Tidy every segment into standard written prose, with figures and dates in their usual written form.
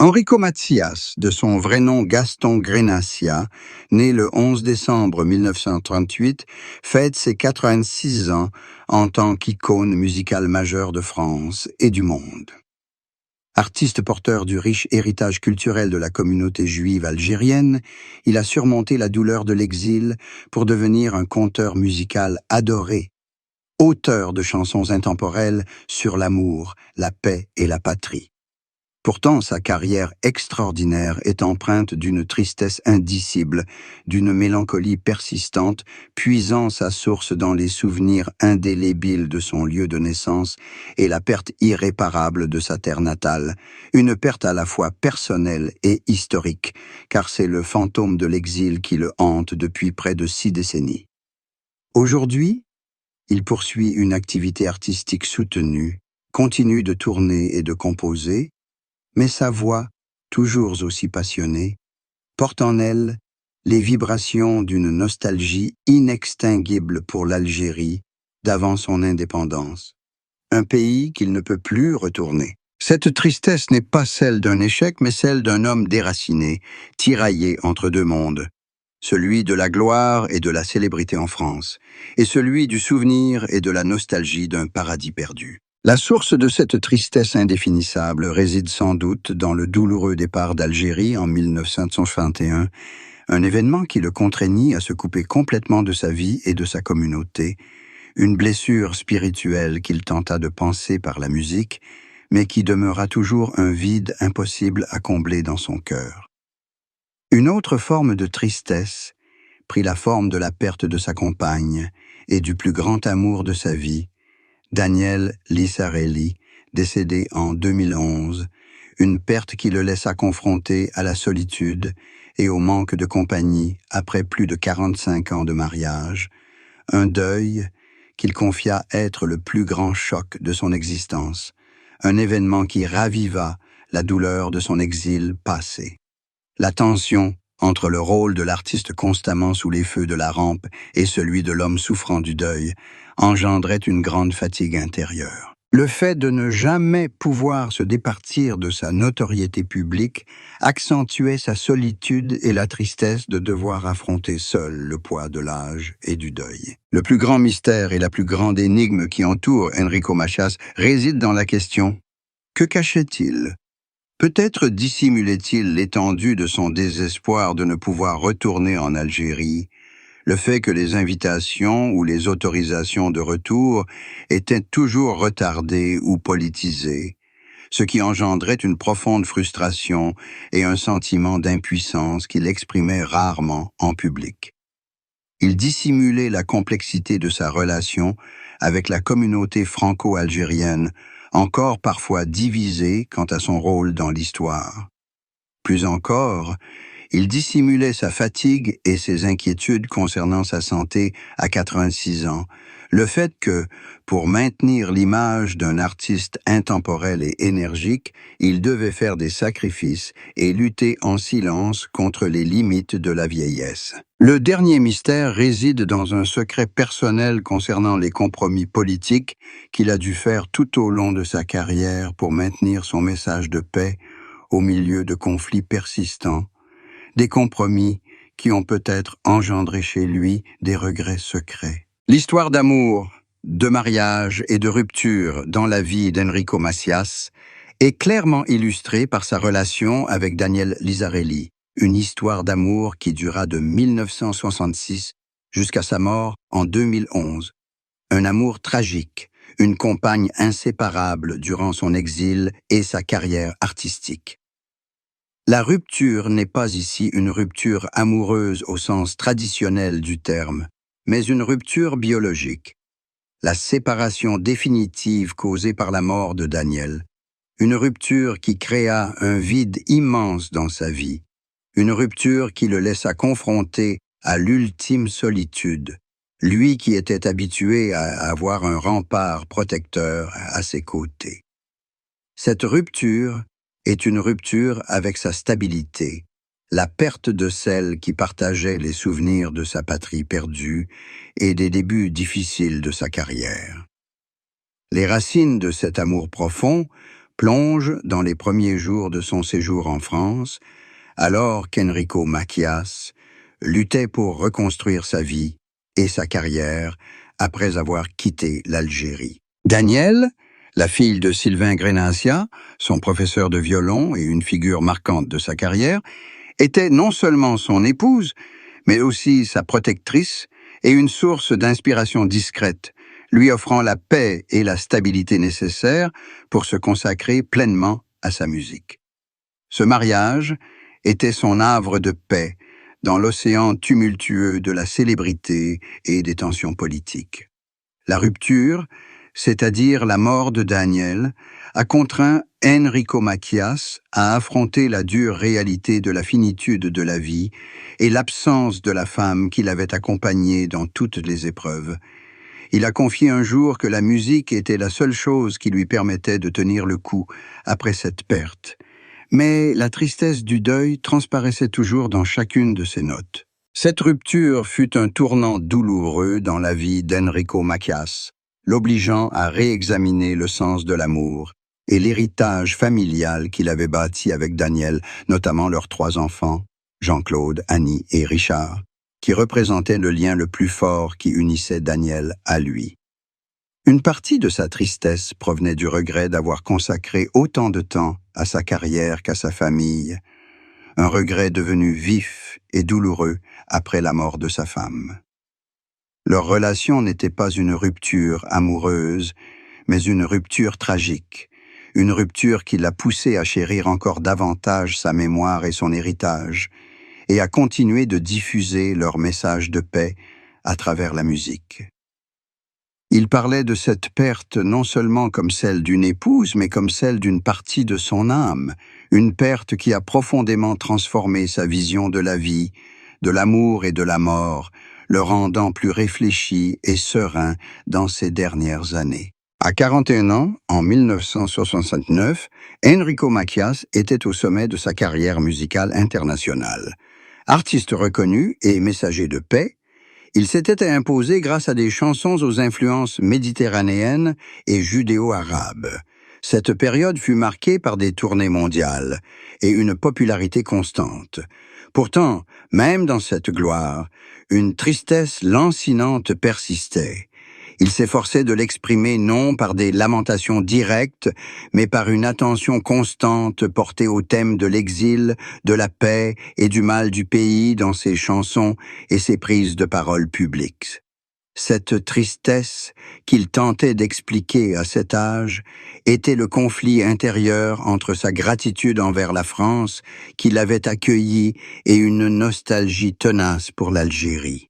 Enrico Macias, de son vrai nom Gaston Grenacia, né le 11 décembre 1938, fête ses 86 ans en tant qu'icône musicale majeure de France et du monde. Artiste porteur du riche héritage culturel de la communauté juive algérienne, il a surmonté la douleur de l'exil pour devenir un conteur musical adoré, auteur de chansons intemporelles sur l'amour, la paix et la patrie. Pourtant, sa carrière extraordinaire est empreinte d'une tristesse indicible, d'une mélancolie persistante, puisant sa source dans les souvenirs indélébiles de son lieu de naissance et la perte irréparable de sa terre natale, une perte à la fois personnelle et historique, car c'est le fantôme de l'exil qui le hante depuis près de 6 décennies. Aujourd'hui, il poursuit une activité artistique soutenue, continue de tourner et de composer, mais sa voix, toujours aussi passionnée, porte en elle les vibrations d'une nostalgie inextinguible pour l'Algérie d'avant son indépendance, un pays qu'il ne peut plus retourner. Cette tristesse n'est pas celle d'un échec, mais celle d'un homme déraciné, tiraillé entre deux mondes, celui de la gloire et de la célébrité en France, et celui du souvenir et de la nostalgie d'un paradis perdu. La source de cette tristesse indéfinissable réside sans doute dans le douloureux départ d'Algérie en 1961, un événement qui le contraignit à se couper complètement de sa vie et de sa communauté, une blessure spirituelle qu'il tenta de panser par la musique, mais qui demeura toujours un vide impossible à combler dans son cœur. Une autre forme de tristesse prit la forme de la perte de sa compagne et du plus grand amour de sa vie, Daniel Lissarelli, décédé en 2011, une perte qui le laissa confronté à la solitude et au manque de compagnie après plus de 45 ans de mariage, un deuil qu'il confia être le plus grand choc de son existence, un événement qui raviva la douleur de son exil passé. La tension entre le rôle de l'artiste constamment sous les feux de la rampe et celui de l'homme souffrant du deuil engendrait une grande fatigue intérieure. Le fait de ne jamais pouvoir se départir de sa notoriété publique accentuait sa solitude et la tristesse de devoir affronter seul le poids de l'âge et du deuil. Le plus grand mystère et la plus grande énigme qui entoure Enrico Macias réside dans la question « Que cachait-il » Peut-être dissimulait-il l'étendue de son désespoir de ne pouvoir retourner en Algérie, le fait que les invitations ou les autorisations de retour étaient toujours retardées ou politisées, ce qui engendrait une profonde frustration et un sentiment d'impuissance qu'il exprimait rarement en public. Il dissimulait la complexité de sa relation avec la communauté franco-algérienne, encore parfois divisée quant à son rôle dans l'histoire. Plus encore, il dissimulait sa fatigue et ses inquiétudes concernant sa santé à 86 ans, le fait que, pour maintenir l'image d'un artiste intemporel et énergique, il devait faire des sacrifices et lutter en silence contre les limites de la vieillesse. Le dernier mystère réside dans un secret personnel concernant les compromis politiques qu'il a dû faire tout au long de sa carrière pour maintenir son message de paix au milieu de conflits persistants, des compromis qui ont peut-être engendré chez lui des regrets secrets. L'histoire d'amour, de mariage et de rupture dans la vie d'Enrico Macias est clairement illustrée par sa relation avec Daniel Lissarelli, une histoire d'amour qui dura de 1966 jusqu'à sa mort en 2011. Un amour tragique, une compagne inséparable durant son exil et sa carrière artistique. La rupture n'est pas ici une rupture amoureuse au sens traditionnel du terme, mais une rupture biologique. La séparation définitive causée par la mort de Daniel, une rupture qui créa un vide immense dans sa vie, une rupture qui le laissa confronté à l'ultime solitude, lui qui était habitué à avoir un rempart protecteur à ses côtés. Cette rupture est une rupture avec sa stabilité, la perte de celle qui partageait les souvenirs de sa patrie perdue et des débuts difficiles de sa carrière. Les racines de cet amour profond plonge dans les premiers jours de son séjour en France, alors qu'Enrico Macias luttait pour reconstruire sa vie et sa carrière après avoir quitté l'Algérie. Danielle, la fille de Sylvain Grenassia, son professeur de violon et une figure marquante de sa carrière, était non seulement son épouse, mais aussi sa protectrice et une source d'inspiration discrète, lui offrant la paix et la stabilité nécessaires pour se consacrer pleinement à sa musique. Ce mariage était son havre de paix dans l'océan tumultueux de la célébrité et des tensions politiques. La rupture, c'est-à-dire la mort de Daniel, a contraint Enrico Macias à affronter la dure réalité de la finitude de la vie et l'absence de la femme qui l'avait accompagné dans toutes les épreuves. Il a confié un jour que la musique était la seule chose qui lui permettait de tenir le coup après cette perte. Mais la tristesse du deuil transparaissait toujours dans chacune de ses notes. Cette rupture fut un tournant douloureux dans la vie d'Enrico Macias, l'obligeant à réexaminer le sens de l'amour et l'héritage familial qu'il avait bâti avec Daniel, notamment leurs 3 enfants, Jean-Claude, Annie et Richard, qui représentaient le lien le plus fort qui unissait Daniel à lui. Une partie de sa tristesse provenait du regret d'avoir consacré autant de temps à sa carrière qu'à sa famille, un regret devenu vif et douloureux après la mort de sa femme. Leur relation n'était pas une rupture amoureuse, mais une rupture tragique, une rupture qui l'a poussé à chérir encore davantage sa mémoire et son héritage, et à continuer de diffuser leur message de paix à travers la musique. Il parlait de cette perte non seulement comme celle d'une épouse, mais comme celle d'une partie de son âme, une perte qui a profondément transformé sa vision de la vie, de l'amour et de la mort, le rendant plus réfléchi et serein dans ses dernières années. À 41 ans, en 1969, Enrico Macias était au sommet de sa carrière musicale internationale. Artiste reconnu et messager de paix, il s'était imposé grâce à des chansons aux influences méditerranéennes et judéo-arabes. Cette période fut marquée par des tournées mondiales et une popularité constante. Pourtant, même dans cette gloire, une tristesse lancinante persistait. Il s'efforçait de l'exprimer non par des lamentations directes, mais par une attention constante portée au thème de l'exil, de la paix et du mal du pays dans ses chansons et ses prises de parole publiques. Cette tristesse qu'il tentait d'expliquer à cet âge était le conflit intérieur entre sa gratitude envers la France, qui l'avait accueilli, et une nostalgie tenace pour l'Algérie.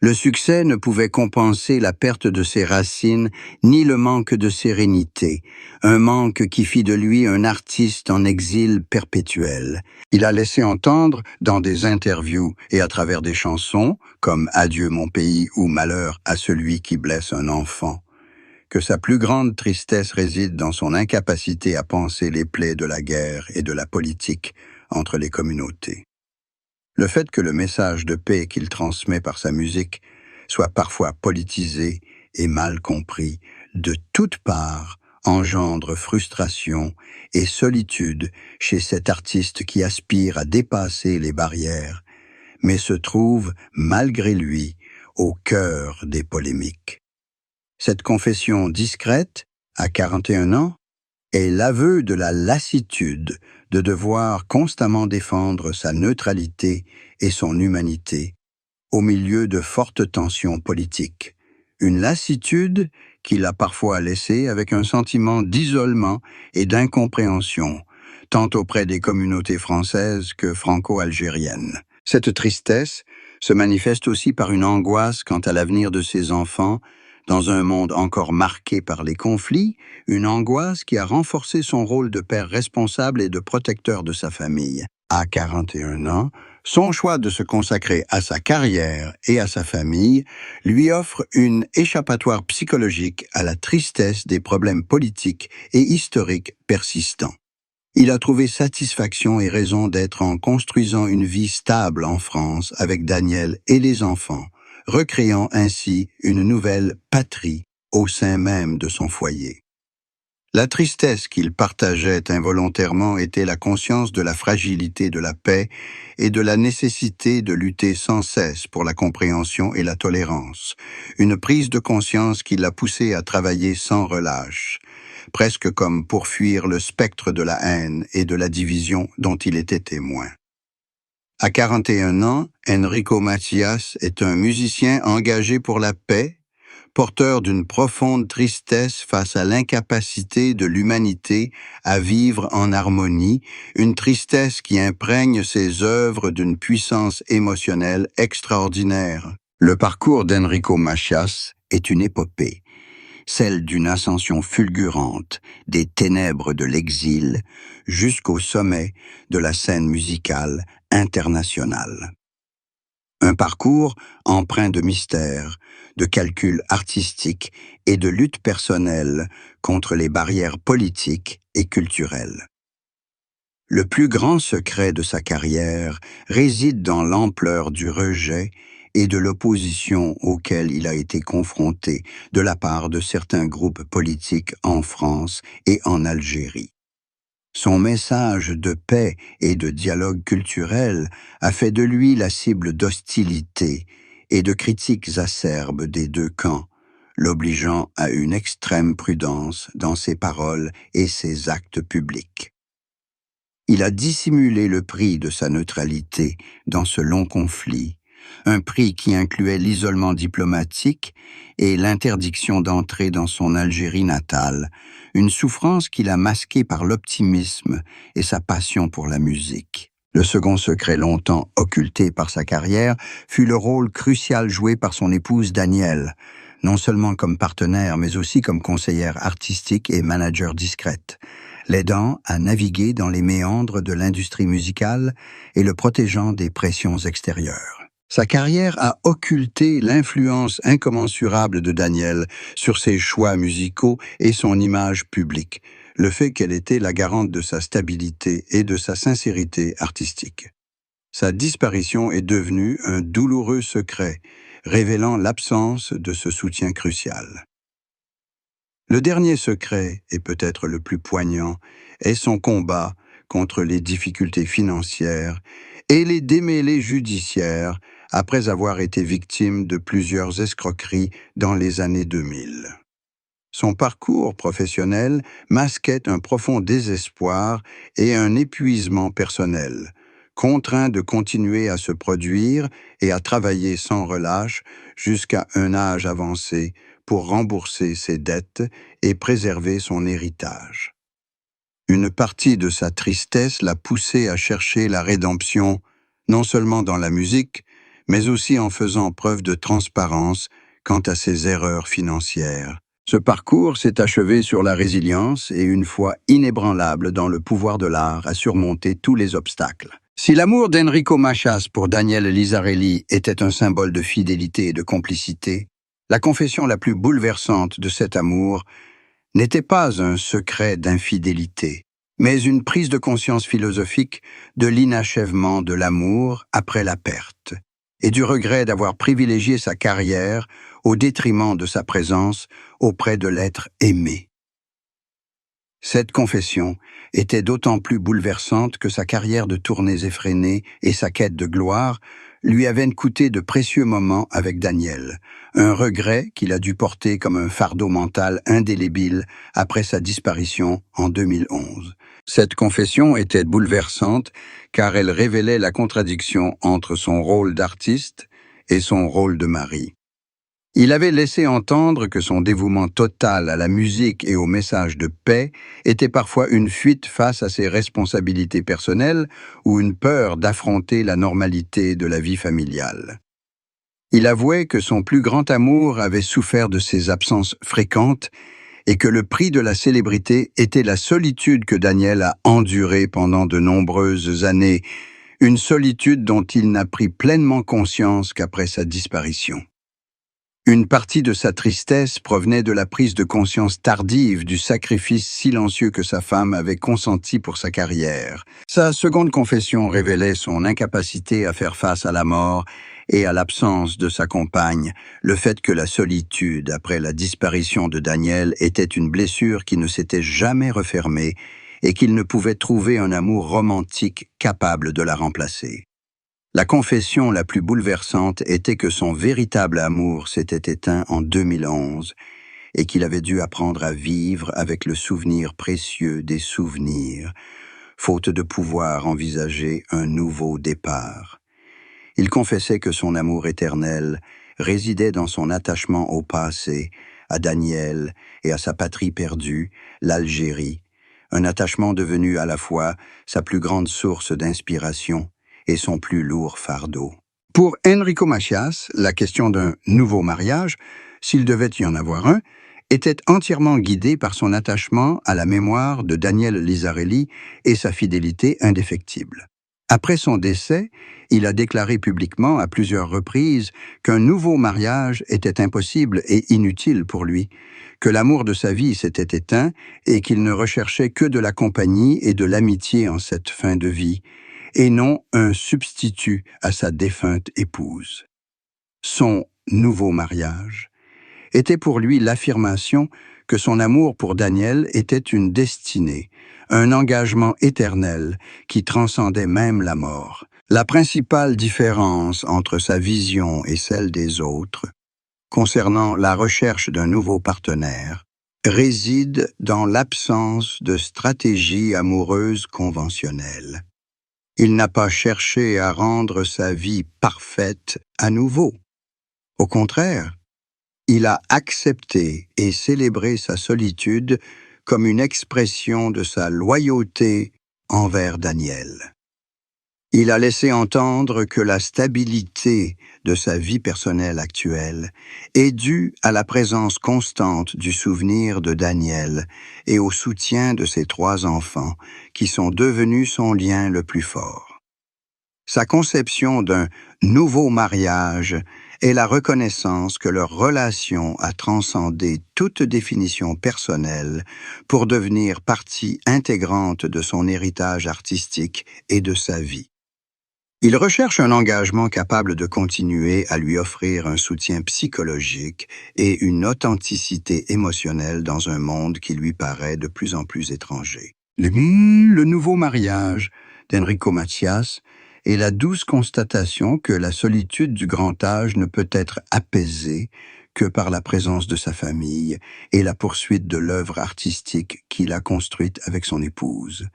Le succès ne pouvait compenser la perte de ses racines, ni le manque de sérénité, un manque qui fit de lui un artiste en exil perpétuel. Il a laissé entendre, dans des interviews et à travers des chansons, comme « Adieu mon pays » ou « Malheur à celui qui blesse un enfant », que sa plus grande tristesse réside dans son incapacité à panser les plaies de la guerre et de la politique entre les communautés. Le fait que le message de paix qu'il transmet par sa musique soit parfois politisé et mal compris de toutes parts engendre frustration et solitude chez cet artiste qui aspire à dépasser les barrières, mais se trouve, malgré lui, au cœur des polémiques. Cette confession discrète, à 41 ans, est l'aveu de la lassitude de devoir constamment défendre sa neutralité et son humanité au milieu de fortes tensions politiques. Une lassitude qui l'a parfois laissé avec un sentiment d'isolement et d'incompréhension, tant auprès des communautés françaises que franco-algériennes. Cette tristesse se manifeste aussi par une angoisse quant à l'avenir de ses enfants, dans un monde encore marqué par les conflits, une angoisse qui a renforcé son rôle de père responsable et de protecteur de sa famille. À 41 ans, son choix de se consacrer à sa carrière et à sa famille lui offre une échappatoire psychologique à la tristesse des problèmes politiques et historiques persistants. Il a trouvé satisfaction et raison d'être en construisant une vie stable en France avec Daniel et les enfants, recréant ainsi une nouvelle patrie au sein même de son foyer. La tristesse qu'il partageait involontairement était la conscience de la fragilité de la paix et de la nécessité de lutter sans cesse pour la compréhension et la tolérance, une prise de conscience qui l'a poussé à travailler sans relâche, presque comme pour fuir le spectre de la haine et de la division dont il était témoin. À 41 ans, Enrico Macias est un musicien engagé pour la paix, porteur d'une profonde tristesse face à l'incapacité de l'humanité à vivre en harmonie, une tristesse qui imprègne ses œuvres d'une puissance émotionnelle extraordinaire. Le parcours d'Enrico Macias est une épopée, celle d'une ascension fulgurante des ténèbres de l'exil jusqu'au sommet de la scène musicale internationale. Un parcours empreint de mystère, de calculs artistiques et de lutte personnelle contre les barrières politiques et culturelles. Le plus grand secret de sa carrière réside dans l'ampleur du rejet et de l'opposition auquel il a été confronté de la part de certains groupes politiques en France et en Algérie. Son message de paix et de dialogue culturel a fait de lui la cible d'hostilité et de critiques acerbes des deux camps, l'obligeant à une extrême prudence dans ses paroles et ses actes publics. Il a dissimulé le prix de sa neutralité dans ce long conflit, un prix qui incluait l'isolement diplomatique et l'interdiction d'entrer dans son Algérie natale, une souffrance qu'il a masquée par l'optimisme et sa passion pour la musique. Le second secret longtemps occulté par sa carrière fut le rôle crucial joué par son épouse Danielle, non seulement comme partenaire mais aussi comme conseillère artistique et manager discrète, l'aidant à naviguer dans les méandres de l'industrie musicale et le protégeant des pressions extérieures. Sa carrière a occulté l'influence incommensurable de Danielle sur ses choix musicaux et son image publique, le fait qu'elle était la garante de sa stabilité et de sa sincérité artistique. Sa disparition est devenue un douloureux secret, révélant l'absence de ce soutien crucial. Le dernier secret, et peut-être le plus poignant, est son combat contre les difficultés financières et les démêlés judiciaires après avoir été victime de plusieurs escroqueries dans les années 2000. Son parcours professionnel masquait un profond désespoir et un épuisement personnel, contraint de continuer à se produire et à travailler sans relâche jusqu'à un âge avancé pour rembourser ses dettes et préserver son héritage. Une partie de sa tristesse l'a poussé à chercher la rédemption, non seulement dans la musique, mais aussi en faisant preuve de transparence quant à ses erreurs financières. Ce parcours s'est achevé sur la résilience et une foi inébranlable dans le pouvoir de l'art à surmonter tous les obstacles. Si l'amour d'Enrico Macias pour Danielle Lizarelli était un symbole de fidélité et de complicité, la confession la plus bouleversante de cet amour n'était pas un secret d'infidélité, mais une prise de conscience philosophique de l'inachèvement de l'amour après la perte, et du regret d'avoir privilégié sa carrière au détriment de sa présence auprès de l'être aimé. Cette confession était d'autant plus bouleversante que sa carrière de tournées effrénées et sa quête de gloire lui avaient coûté de précieux moments avec Danielle, un regret qu'il a dû porter comme un fardeau mental indélébile après sa disparition en 2011. Cette confession était bouleversante car elle révélait la contradiction entre son rôle d'artiste et son rôle de mari. Il avait laissé entendre que son dévouement total à la musique et au message de paix était parfois une fuite face à ses responsabilités personnelles ou une peur d'affronter la normalité de la vie familiale. Il avouait que son plus grand amour avait souffert de ses absences fréquentes et que le prix de la célébrité était la solitude que Danielle a endurée pendant de nombreuses années, une solitude dont il n'a pris pleinement conscience qu'après sa disparition. Une partie de sa tristesse provenait de la prise de conscience tardive du sacrifice silencieux que sa femme avait consenti pour sa carrière. Sa seconde confession révélait son incapacité à faire face à la mort et à l'absence de sa compagne, le fait que la solitude après la disparition de Daniel était une blessure qui ne s'était jamais refermée et qu'il ne pouvait trouver un amour romantique capable de la remplacer. La confession la plus bouleversante était que son véritable amour s'était éteint en 2011 et qu'il avait dû apprendre à vivre avec le souvenir précieux des souvenirs, faute de pouvoir envisager un nouveau départ. Il confessait que son amour éternel résidait dans son attachement au passé, à Daniel et à sa patrie perdue, l'Algérie, un attachement devenu à la fois sa plus grande source d'inspiration et son plus lourd fardeau. Pour Enrico Macias, la question d'un nouveau mariage, s'il devait y en avoir un, était entièrement guidée par son attachement à la mémoire de Daniel Lisarelli et sa fidélité indéfectible. Après son décès, il a déclaré publiquement à plusieurs reprises qu'un nouveau mariage était impossible et inutile pour lui, que l'amour de sa vie s'était éteint et qu'il ne recherchait que de la compagnie et de l'amitié en cette fin de vie, et non un substitut à sa défunte épouse. Son nouveau mariage était pour lui l'affirmation que son amour pour Daniel était une destinée, un engagement éternel qui transcendait même la mort. La principale différence entre sa vision et celle des autres, concernant la recherche d'un nouveau partenaire, réside dans l'absence de stratégie amoureuse conventionnelle. Il n'a pas cherché à rendre sa vie parfaite à nouveau. Au contraire, il a accepté et célébré sa solitude comme une expression de sa loyauté envers Daniel. Il a laissé entendre que la stabilité de sa vie personnelle actuelle est due à la présence constante du souvenir de Daniel et au soutien de ses 3 enfants, qui sont devenus son lien le plus fort. Sa conception d'un nouveau mariage est la reconnaissance que leur relation a transcendé toute définition personnelle pour devenir partie intégrante de son héritage artistique et de sa vie. Il recherche un engagement capable de continuer à lui offrir un soutien psychologique et une authenticité émotionnelle dans un monde qui lui paraît de plus en plus étranger. Le nouveau mariage d'Enrico Macias est la douce constatation que la solitude du grand âge ne peut être apaisée que par la présence de sa famille et la poursuite de l'œuvre artistique qu'il a construite avec son épouse.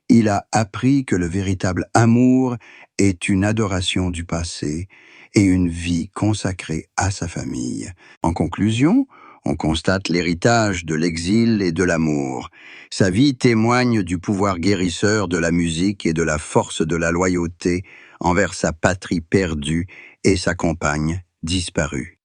Il a appris que le véritable amour est une adoration du passé et une vie consacrée à sa famille. En conclusion, on constate l'héritage de l'exil et de l'amour. Sa vie témoigne du pouvoir guérisseur de la musique et de la force de la loyauté envers sa patrie perdue et sa compagne disparue.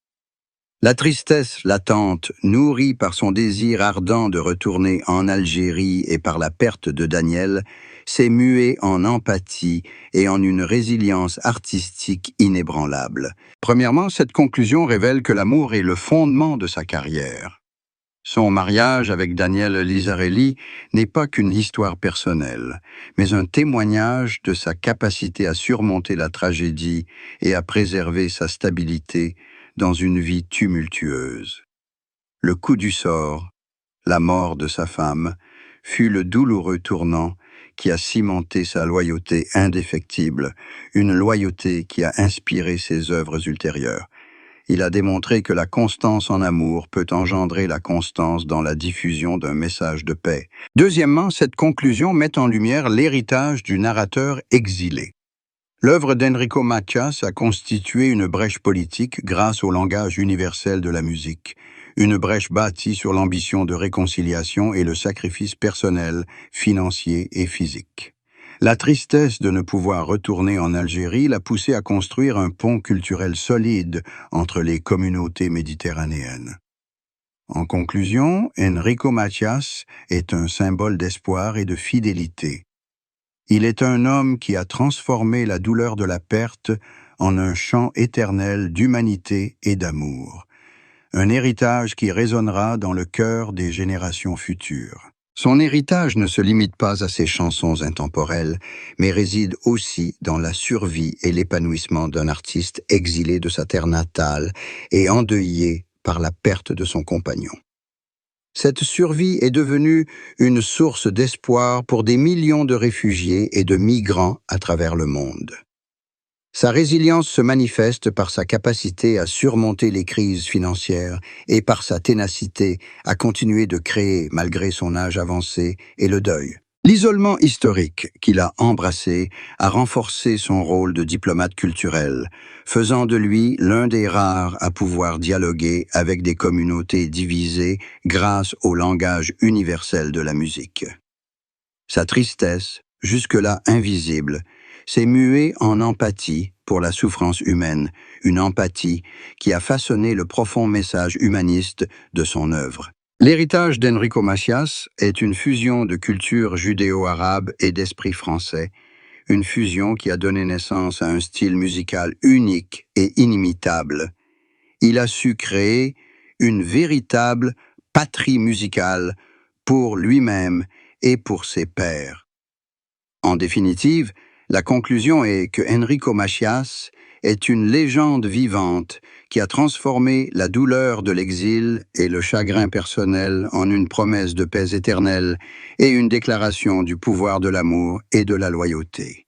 La tristesse latente, nourrie par son désir ardent de retourner en Algérie et par la perte de Daniel, s'est muée en empathie et en une résilience artistique inébranlable. Premièrement, cette conclusion révèle que l'amour est le fondement de sa carrière. Son mariage avec Daniel Lisarelli n'est pas qu'une histoire personnelle, mais un témoignage de sa capacité à surmonter la tragédie et à préserver sa stabilité dans une vie tumultueuse. Le coup du sort, la mort de sa femme, fut le douloureux tournant qui a cimenté sa loyauté indéfectible, une loyauté qui a inspiré ses œuvres ultérieures. Il a démontré que la constance en amour peut engendrer la constance dans la diffusion d'un message de paix. Deuxièmement, cette conclusion met en lumière l'héritage du narrateur exilé. L'œuvre d'Enrico Macias a constitué une brèche politique grâce au langage universel de la musique, une brèche bâtie sur l'ambition de réconciliation et le sacrifice personnel, financier et physique. La tristesse de ne pouvoir retourner en Algérie l'a poussé à construire un pont culturel solide entre les communautés méditerranéennes. En conclusion, Enrico Macias est un symbole d'espoir et de fidélité. Il est un homme qui a transformé la douleur de la perte en un chant éternel d'humanité et d'amour, un héritage qui résonnera dans le cœur des générations futures. Son héritage ne se limite pas à ses chansons intemporelles, mais réside aussi dans la survie et l'épanouissement d'un artiste exilé de sa terre natale et endeuillé par la perte de son compagnon. Cette survie est devenue une source d'espoir pour des millions de réfugiés et de migrants à travers le monde. Sa résilience se manifeste par sa capacité à surmonter les crises financières et par sa ténacité à continuer de créer malgré son âge avancé et le deuil. L'isolement historique qu'il a embrassé a renforcé son rôle de diplomate culturel, faisant de lui l'un des rares à pouvoir dialoguer avec des communautés divisées grâce au langage universel de la musique. Sa tristesse, jusque-là invisible, s'est muée en empathie pour la souffrance humaine, une empathie qui a façonné le profond message humaniste de son œuvre. L'héritage d'Enrico Macias est une fusion de culture judéo-arabe et d'esprit français, une fusion qui a donné naissance à un style musical unique et inimitable. Il a su créer une véritable patrie musicale pour lui-même et pour ses pairs. En définitive, la conclusion est que Enrico Macias est une légende vivante qui a transformé la douleur de l'exil et le chagrin personnel en une promesse de paix éternelle et une déclaration du pouvoir de l'amour et de la loyauté.